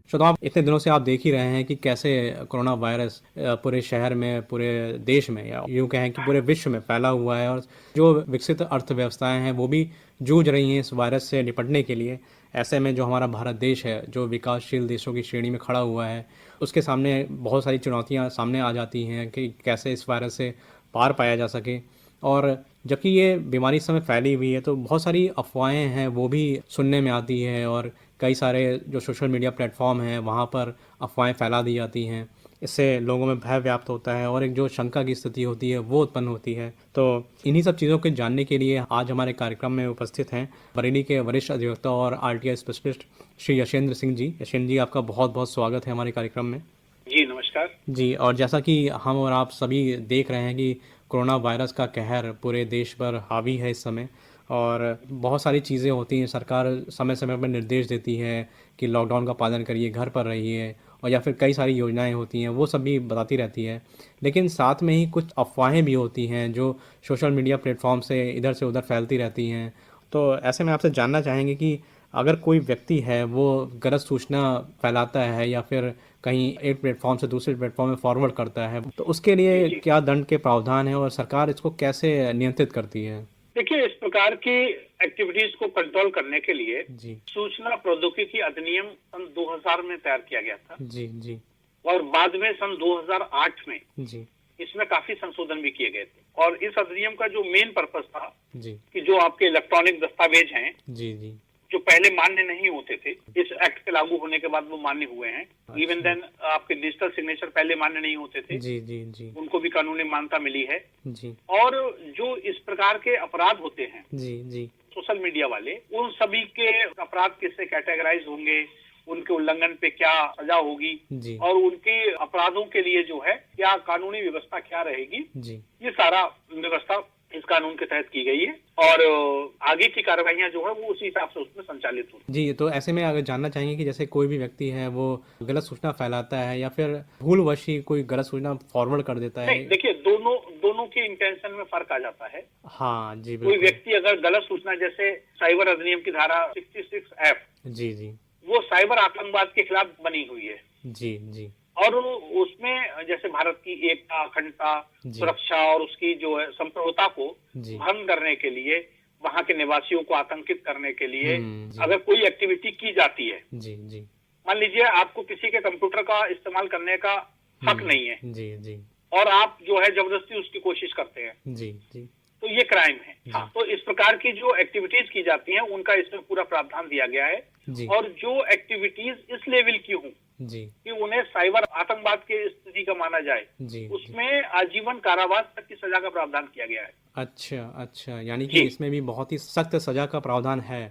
श्रोताओं, इतने दिनों से आप देख ही रहे हैं कि कैसे कोरोना वायरस पूरे शहर में, पूरे देश में या यूँ कहें कि पूरे विश्व में फैला हुआ है और जो विकसित अर्थव्यवस्थाएं हैं वो भी जूझ रही हैं इस वायरस से निपटने के लिए। ऐसे में जो हमारा भारत देश है, जो विकासशील देशों की श्रेणी में खड़ा हुआ है, उसके सामने बहुत सारी चुनौतियाँ सामने आ जाती हैं कि कैसे इस वायरस से पार पाया जा सके। और जबकि ये बीमारी इस समय फैली हुई है तो बहुत सारी अफवाहें हैं वो भी सुनने में आती है और कई सारे जो सोशल मीडिया प्लेटफॉर्म हैं वहाँ पर अफवाहें फैला दी जाती हैं। इससे लोगों में भय व्याप्त होता है और एक जो शंका की स्थिति होती है वो उत्पन्न होती है। तो इन्हीं सब चीज़ों को जानने के लिए आज हमारे कार्यक्रम में उपस्थित हैं बरेली के वरिष्ठ अधिवक्ता और आरटीआई स्पेशलिस्ट श्री यशेंद्र सिंह जी। यशेंद्र जी, आपका बहुत बहुत स्वागत है हमारे कार्यक्रम में। जी नमस्कार जी, और जैसा कि हम और आप सभी देख रहे हैं कि कोरोना वायरस का कहर पूरे देश पर हावी है इस समय और बहुत सारी चीज़ें होती हैं। सरकार समय समय पर निर्देश देती है कि लॉकडाउन का पालन करिए, घर पर रहिए, और या फिर कई सारी योजनाएं होती हैं वो सब भी बताती रहती है। लेकिन साथ में ही कुछ अफवाहें भी होती हैं जो सोशल मीडिया प्लेटफॉर्म से इधर से उधर फैलती रहती हैं। तो ऐसे में आपसे जानना चाहेंगे कि अगर कोई व्यक्ति है वो गलत सूचना फैलाता है या फिर कहीं एक प्लेटफॉर्म से दूसरे प्लेटफॉर्म में फॉरवर्ड करता है तो उसके जी लिए जी क्या दंड के प्रावधान है और सरकार इसको कैसे नियंत्रित करती है? देखिए, इस प्रकार की एक्टिविटीज को कंट्रोल करने के लिए जी सूचना प्रौद्योगिकी अधिनियम सन 2000 में तैयार किया गया था जी जी और बाद में सन 2008 में जी इसमें काफी संशोधन भी किए गए थे। और इस अधिनियम का जो मेन पर्पस था जी कि जो आपके इलेक्ट्रॉनिक दस्तावेज हैं जी जी जो पहले मान्य नहीं होते थे, इस एक्ट के लागू होने के बाद वो मान्य हुए हैं। इवन देन आपके डिजिटल सिग्नेचर पहले मान्य नहीं होते थे, जी जी जी उनको भी कानूनी मान्यता मिली है। जी और जो इस प्रकार के अपराध होते हैं जी जी सोशल मीडिया वाले, उन सभी के अपराध किससे कैटेगराइज होंगे, उनके उल्लंघन पे क्या सजा होगी जी और उनके अपराधों के लिए जो है क्या कानूनी व्यवस्था क्या रहेगी, जी ये सारा व्यवस्था इस कानून के तहत की गई है। और आगे की कार्रवाइयां जो है वो उसी हिसाब से उसमें संचालित होती जी। तो ऐसे में अगर जानना चाहेंगे कि जैसे कोई भी व्यक्ति है वो गलत सूचना फैलाता है या फिर भूलवश ही कोई गलत सूचना फॉरवर्ड कर देता है। है। नहीं, देखिए, दोनों दोनों के इंटेंशन में फर्क आ जाता है। हाँ जी, कोई बिल्कुल। व्यक्ति अगर गलत सूचना, जैसे साइबर अधिनियम की धारा 66F, जी जी वो साइबर आतंकवाद के खिलाफ बनी हुई है जी जी और उसमें जैसे भारत की एकता, अखंडता, जी सुरक्षा और उसकी जो है संप्रभुता को जी भंग करने के लिए, वहां के निवासियों को आतंकित करने के लिए जी अगर कोई एक्टिविटी की जाती है, जी जी मान लीजिए आपको किसी के कंप्यूटर का इस्तेमाल करने का हक नहीं है जी जी और आप जो है जबरदस्ती उसकी कोशिश करते हैं, जी जी तो ये क्राइम है। जी। हाँ, तो इस प्रकार की जो एक्टिविटीज की जाती हैं उनका इसमें पूरा प्रावधान दिया गया है। जी और जो एक्टिविटीज इस लेवल की हों जी कि उन्हें साइबर आतंकवाद की स्थिति का माना जाए, जी जी। उसमें आजीवन कारावास तक की सजा का प्रावधान किया गया है। अच्छा अच्छा, यानी कि जी इसमें भी बहुत ही सख्त सजा का प्रावधान है।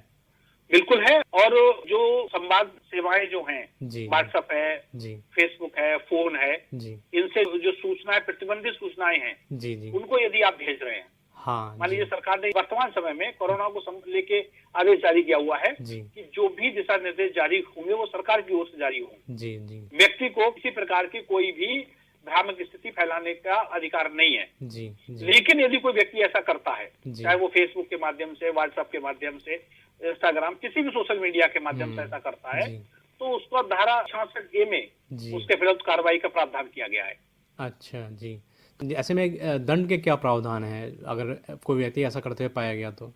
बिल्कुल है। और जो संवाद सेवाएं जो हैं, जी जी व्हाट्सएप है, जी फेसबुक है, फोन है, जी इनसे जो सूचनाएं, प्रतिबंधित सूचनाएं हैं, जी जी उनको यदि आप भेज रहे हैं, हाँ मान जी लीजिए सरकार ने वर्तमान समय में कोरोना को लेके आदेश जारी किया हुआ है जी कि जो भी दिशा निर्देश जारी होंगे वो सरकार की ओर से जारी होंगे। जी जी व्यक्ति को किसी प्रकार की कोई भी भ्रामक स्थिति फैलाने का अधिकार नहीं है। जी जी लेकिन यदि कोई व्यक्ति ऐसा करता है, जी। चाहे वो फेसबुक के माध्यम से, व्हाट्सएप के माध्यम से, इंस्टाग्राम, किसी भी सोशल मीडिया के माध्यम से ऐसा करता है, जी तो उसको धारा 66A में जी उसके विरुद्ध कार्रवाई का प्रावधान किया गया है। अच्छा जी। ऐसे में दंड के क्या प्रावधान है अगर कोई व्यक्ति ऐसा करते हुए पाया गया तो?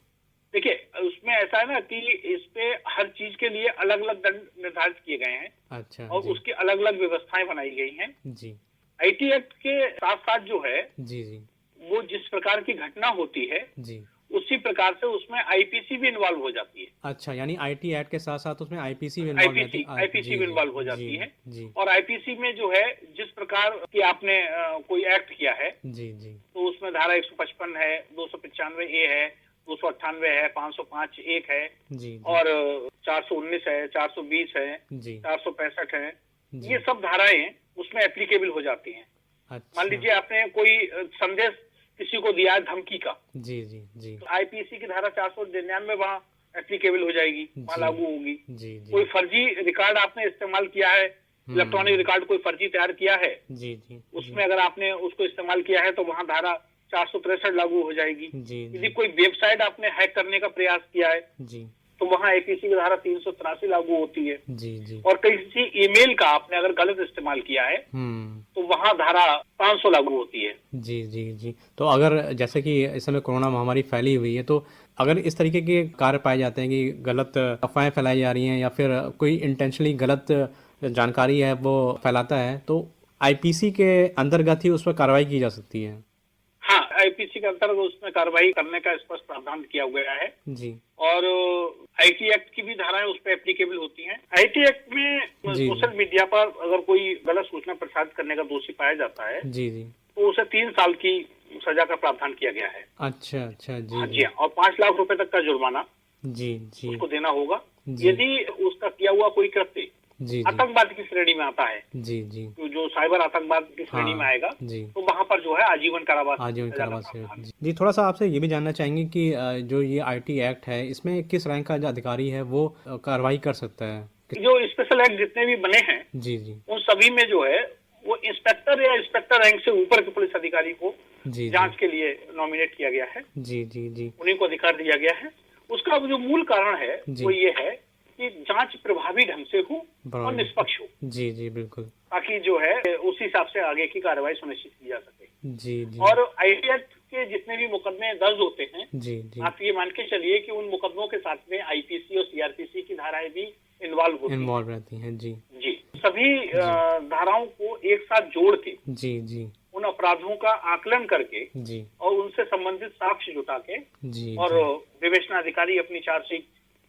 देखिए, उसमें ऐसा है ना कि इस पे हर चीज के लिए अलग अलग दंड निर्धारित किए गए हैं अच्छा और जी उसकी अलग अलग व्यवस्थाएं बनाई गई हैं। जी आईटी एक्ट के साथ साथ जो है जी जी वो जिस प्रकार की घटना होती है जी। उसी प्रकार से उसमें आईपीसी भी इन्वॉल्व हो जाती है। अच्छा, यानी आईटी एक्ट के साथ साथ उसमें आईपीसी भी इन्वॉल्व रहती है। आईपीसी भी इन्वॉल्व हो जाती जी है। जी और आईपीसी में जो है जिस प्रकार की आपने कोई एक्ट किया है, जी जी तो उसमें धारा 155 है, 295A है, 298 है, 505 एक है जी जी और 419 है, 420 है, जी 465 है। जी। ये सब धाराएं उसमें एप्लीकेबल हो जाती हैं। अच्छा। मान लीजिए आपने कोई संदेश किसी को दिया है धमकी का, जी जी जी तो आईपीसी की धारा 499 वहाँ एप्लीकेबल हो जाएगी, वहाँ जी लागू होगी। जी जी कोई फर्जी रिकॉर्ड आपने इस्तेमाल किया है, इलेक्ट्रॉनिक रिकॉर्ड कोई फर्जी तैयार किया है, जी जी उसमें अगर आपने उसको इस्तेमाल किया है तो वहाँ धारा 463 लागू हो जाएगी। जी यदि कोई वेबसाइट आपने हैक करने का प्रयास किया है, जी तो वहाँ आईपीसी की धारा 383 लागू होती है। जी जी। और किसी ईमेल का आपने अगर गलत इस्तेमाल किया है तो वहाँ धारा 500 लागू होती है। जी जी जी। तो अगर जैसे कि इस समय कोरोना महामारी फैली हुई है, तो अगर इस तरीके के कार्य पाए जाते हैं कि गलत अफवाहें फैलाई जा रही हैं या फिर कोई इंटेंशनली गलत जानकारी है वो फैलाता है, तो आईपीसी के अंतर्गत ही उस पर कार्रवाई की जा सकती है। हाँ, आईपीसी के अंतर्गत उसमें कार्रवाई करने का स्पष्ट प्रावधान किया गया है। जी और आईटी एक्ट की भी धाराएं उस पर एप्लीकेबल होती हैं। आईटी एक्ट में जी सोशल मीडिया पर अगर कोई गलत सूचना प्रसारित करने का दोषी पाया जाता है जी जी। तो उसे 3 साल की सजा का प्रावधान किया गया है। अच्छा अच्छा। जी हाँ जी हाँ, और 5 लाख रुपए तक का जुर्माना जी जी उसको देना होगा जी यदि उसका किया हुआ कोई कृत्य जी जी आतंकवाद की श्रेणी में आता है। जी जी। तो जो साइबर आतंकवाद की श्रेणी में आएगा जी। तो वहां पर जो है आजीवन कारावास आजीवन सजा का कारावास है। प्रावधान। जी, थोड़ा सा आपसे ये भी जानना चाहेंगे कि जो ये आईटी एक्ट है, इसमें किस रैंक का जो अधिकारी है वो कार्रवाई कर सकता है? जो स्पेशल एक्ट जितने भी बने हैं जी जी उन सभी में जो है वो इंस्पेक्टर या इंस्पेक्टर रैंक से ऊपर के पुलिस अधिकारी को जी जांच के लिए नॉमिनेट किया गया है। जी जी जी उन्हीं को अधिकार दिया गया है। उसका जो मूल कारण है जी। वो ये है कि जांच प्रभावी ढंग से हो और बराबर। निष्पक्ष हो, जी जी बिल्कुल। ताकि जो है उस हिसाब से आगे की कार्रवाई सुनिश्चित की जा सके। जी जी और आईटी एक्ट के जितने भी मुकदमे दर्ज होते हैं जी जी। आप ये मान के चलिए कि उन मुकदमों के साथ में आईपीसी और सीआरपीसी की धाराएं भी इन्वॉल्व होती हैं। इन्वॉल्व रहती हैं। जी जी, सभी धाराओं को एक साथ जोड़ के जी जी उन अपराधों का आकलन करके जी और उनसे संबंधित साक्ष्य जुटा के जी और विवेचनाधिकारी अपनी चार्जशीट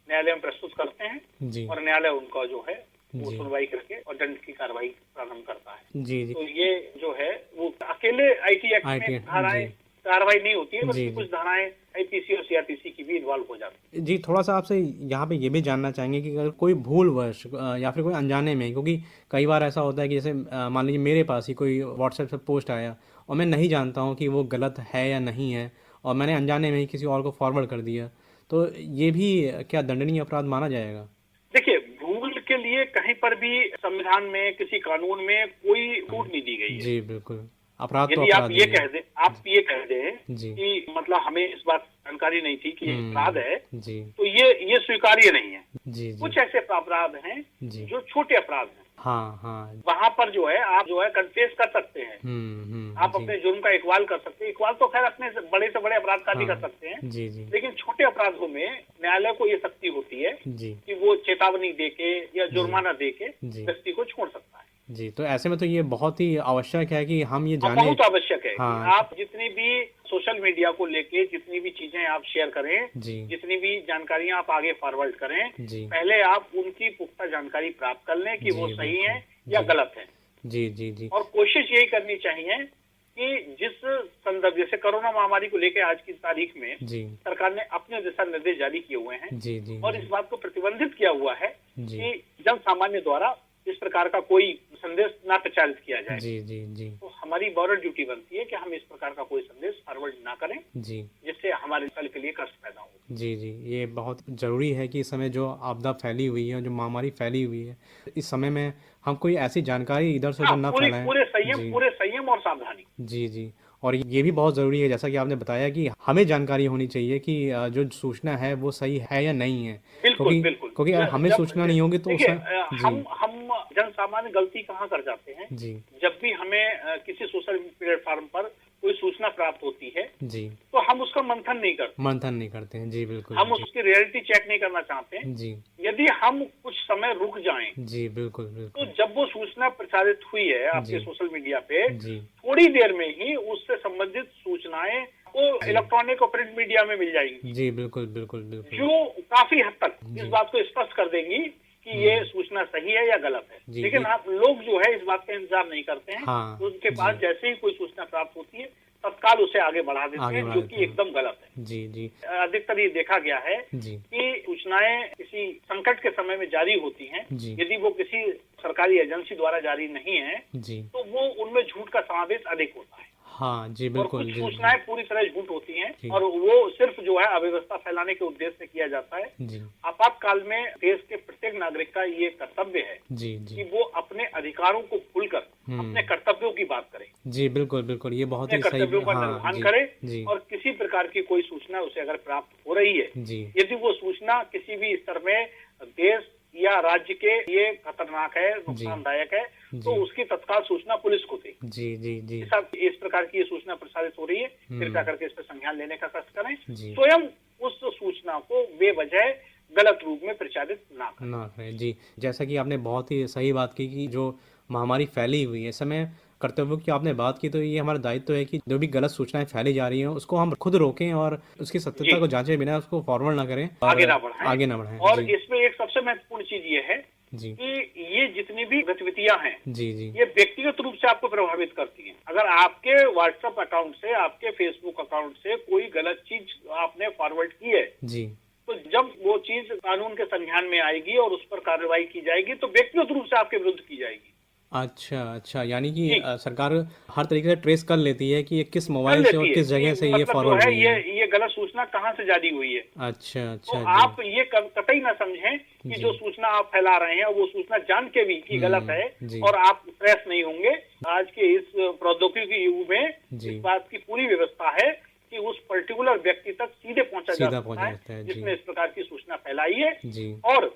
न्यायालय में प्रस्तुत करते हैं जी और न्यायालय उनका जो है वो जी। सुनवाई करके और दंड की कार्रवाई प्रारंभ करता है। जी जी। तो ये जो है वो अकेले आईटी एक्ट IT में धाराएं जी। कार्रवाई नहीं होती है, जी, बल्कि जी। कुछ धाराएं आईपीसी और सीआरपीसी की भी इन्वॉल्व हो जाती है। जी, थोड़ा सा आपसे यहाँ पे ये भी जानना चाहेंगे कि अगर कोई भूलवश या फिर कोई अनजाने में, क्योंकि कई बार ऐसा होता है कि जैसे मान लीजिए मेरे पास ही कोई व्हाट्सएप से पोस्ट आया और मैं नहीं जानता हूँ कि वो गलत है या नहीं है, और मैंने अनजाने में ही किसी और को फॉरवर्ड कर दिया, तो ये भी क्या दंडनीय अपराध माना जाएगा? देखिए, भूल के लिए कहीं पर भी संविधान में किसी कानून में कोई छूट नहीं दी गई है। जी बिल्कुल, अपराध तो यदि आप अपराध ये ही है। कह दें, आप ये कह दें जी कि मतलब हमें इस बात की जानकारी नहीं थी कि ये अपराध है, जी तो ये स्वीकार्य नहीं है। जी जी कुछ ऐसे अपराध हैं जी। जो छोटे अपराध हैं, हाँ हाँ। वहां पर जो है आप जो है कन्फेस कर सकते हैं, आप जी अपने जुर्म का इकबाल कर सकते हैं। इकबाल तो खैर अपने बड़े से बड़े अपराध का भी हाँ। कर सकते हैं, जी जी लेकिन छोटे अपराधों में न्यायालय को ये शक्ति होती है जी कि वो चेतावनी देके या जुर्माना देके जी। व्यक्ति को छोड़ सकता है। जी। तो ऐसे में तो ये बहुत ही आवश्यक है कि हम ये हाँ, जाने। बहुत आवश्यक है हाँ। कि आप जितनी भी सोशल मीडिया को लेके जितनी भी चीजें आप शेयर करें, जी जितनी भी जानकारियां आप आगे फॉरवर्ड करें, जी पहले आप उनकी पुख्ता जानकारी प्राप्त कर लें कि जी, वो सही बिल्कुल। है या जी। गलत है। जी जी जी और कोशिश यही करनी चाहिए कि जिस संदर्भ, जैसे कोरोना महामारी को लेकर आज की तारीख में जी सरकार ने अपने दिशा निर्देश जारी किए हुए हैं जी जी और इस बात को प्रतिबंधित किया हुआ है जी कि जन सामान्य द्वारा इस प्रकार का कोई संदेश ना प्रचारित किया जाए। जी जी जी तो हमारी मॉरल ड्यूटी बनती है कि हम इस प्रकार का कोई संदेश फॉरवर्ड ना करें जी जिससे हमारे कल के लिए कष्ट पैदा हो। जी जी। ये बहुत ज़रूरी है कि इस समय जो आपदा फैली हुई है, जो महामारी फैली हुई है, इस समय में हम कोई ऐसी जानकारी इधर से उधर हाँ, ना पूरे फैलाएं। पूरे संयम और सावधानी। जी जी। और ये भी बहुत ज़रूरी है, जैसा कि आपने बताया, कि हमें जानकारी होनी चाहिए कि जो सूचना है वो सही है या नहीं है, बिल्कुल क्योंकि बिल्कुल। क्योंकि अगर हमें सूचना नहीं होगी तो देखिए, जी हम जन सामान्य गलती कहाँ कर जाते हैं, जी जब भी हमें किसी सोशल प्लेटफॉर्म पर कोई सूचना प्राप्त होती है जी तो हम उसका मंथन नहीं करते, मंथन नहीं करते हैं। जी बिल्कुल। हम जी उसकी रियलिटी चेक नहीं करना चाहते हैं। जी यदि हम कुछ समय रुक जाएं जी बिल्कुल तो बिल्कुल। जब वो सूचना प्रचारित हुई है आपके जी। सोशल मीडिया पे, जी थोड़ी देर में ही उससे संबंधित सूचनाएं वो इलेक्ट्रॉनिक और प्रिंट मीडिया में मिल जाएंगी, जी बिल्कुल बिल्कुल बिल्कुल। जो काफी हद तक जी। इस बात को स्पष्ट कर देंगी कि ये सूचना सही है या गलत है। जी, लेकिन जी। आप लोग जो है इस बात का इंतजार नहीं करते हैं। हाँ, तो उनके पास जी। जैसे ही कोई सूचना प्राप्त होती है तत्काल उसे आगे बढ़ा देते आगे हैं, बढ़ा जो देते कि हैं। एकदम गलत है। जी जी अधिकतर ये देखा गया है जी कि सूचनाएं किसी संकट के समय में जारी होती हैं, जी यदि वो किसी सरकारी एजेंसी द्वारा जारी नहीं है जी। तो वो उनमें झूठ का समावेश अधिक होता है। हाँ जी और बिल्कुल। कुछ जी सूचनाएं पूरी तरह झूठ होती जी। हैं और वो सिर्फ जो है अव्यवस्था फैलाने के उद्देश्य से किया जाता है। जी आपातकाल में देश के प्रत्येक नागरिक का ये कर्तव्य है जी कि जी वो अपने अधिकारों को भूलकर अपने कर्तव्यों की बात करे, जी बिल्कुल बिल्कुल। ये बहुत अपने ही सही। कर्तव्यों का हाँ निर्वहन जी करे जी और किसी प्रकार प्रकार की कोई सूचना उसे अगर प्राप्त हो रही है, जी यदि वो सूचना किसी भी स्तर में देश या राज्य के लिए खतरनाक है, नुकसानदायक है, तो जी उसकी तत्काल सूचना पुलिस को दें। जी जी जी साहब, इस प्रकार की ये सूचना प्रसारित हो रही है, हम्म। कृपया करके इस पर संज्ञान लेने का कष्ट करें। जी स्वयं उस सूचना को बेवजह गलत रूप में प्रचारित ना करें। ना करें जी। जैसा कि आपने बहुत ही सही बात की कि जो महामारी फैली हुई है, इस समय कर्तव्यों की आपने बात की, तो ये हमारा दायित्व है कि जो भी गलत सूचनाएं फैली जा रही हैं उसको हम खुद रोकें और उसकी सत्यता जी, को जांचे बिना उसको फॉरवर्ड ना करें और आगे ना बढ़ाएं। आगे ना बढ़ाएं। और जी इसमें एक सबसे महत्वपूर्ण चीज ये है जी कि ये जितनी भी गतिविधियां हैं, जी जी ये व्यक्तिगत रूप से आपको प्रभावित करती हैं। अगर आपके व्हाट्सएप अकाउंट से, आपके फेसबुक अकाउंट से कोई गलत चीज आपने फॉरवर्ड की है, जी तो जब वो चीज कानून के संज्ञान में आएगी और उस पर कार्रवाई की जाएगी, तो व्यक्तिगत रूप से आपके विरुद्ध की जाएगी। अच्छा अच्छा, यानी कि जी, सरकार हर तरीके से ट्रेस कर लेती है कि ये किस कर मोबाइल से और लेती है किस जगह से कि ये मतलब जो फॉरवर्ड है हुई है। ये गलत सूचना कहाँ से जारी हुई है। अच्छा तो अच्छा जी आप ये कतई ना समझें कि जी जो सूचना आप फैला रहे हैं वो सूचना जान के भी कि गलत है जी और आप ट्रेस नहीं होंगे। आज के इस प्रौद्योगिकी युग में जी इस बात की पूरी व्यवस्था है कि उस पर्टिकुलर व्यक्ति तक सीधे पहुंचा जा सीधा सकता पहुंचा है जाता है। जी जिसने इस प्रकार की सूचना फैलाई है। जी और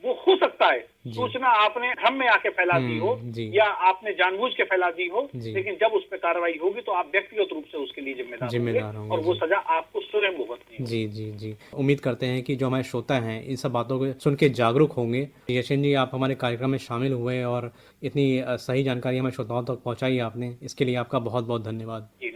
वो हो सकता है जी सूचना आपने भ्रम में आके फैला दी हो जी या आपने जानबूझ के फैला दी हो, जी लेकिन जब उस पर कार्रवाई होगी तो आप व्यक्तिगत रूप से उसके लिए जिम्मेदार जिम्मेदार होंगे होंगे। और वो जी सजा आपको स्वयं भुगतनी होगी। जी जी जी, उम्मीद करते हैं कि जो हमारे श्रोता हैं इन सब बातों को सुन के जागरूक होंगे। यशेन जी, आप हमारे कार्यक्रम में शामिल हुए और इतनी सही जानकारी हमारे श्रोताओं तक पहुंचाई आपने, इसके लिए आपका बहुत बहुत धन्यवाद। जी,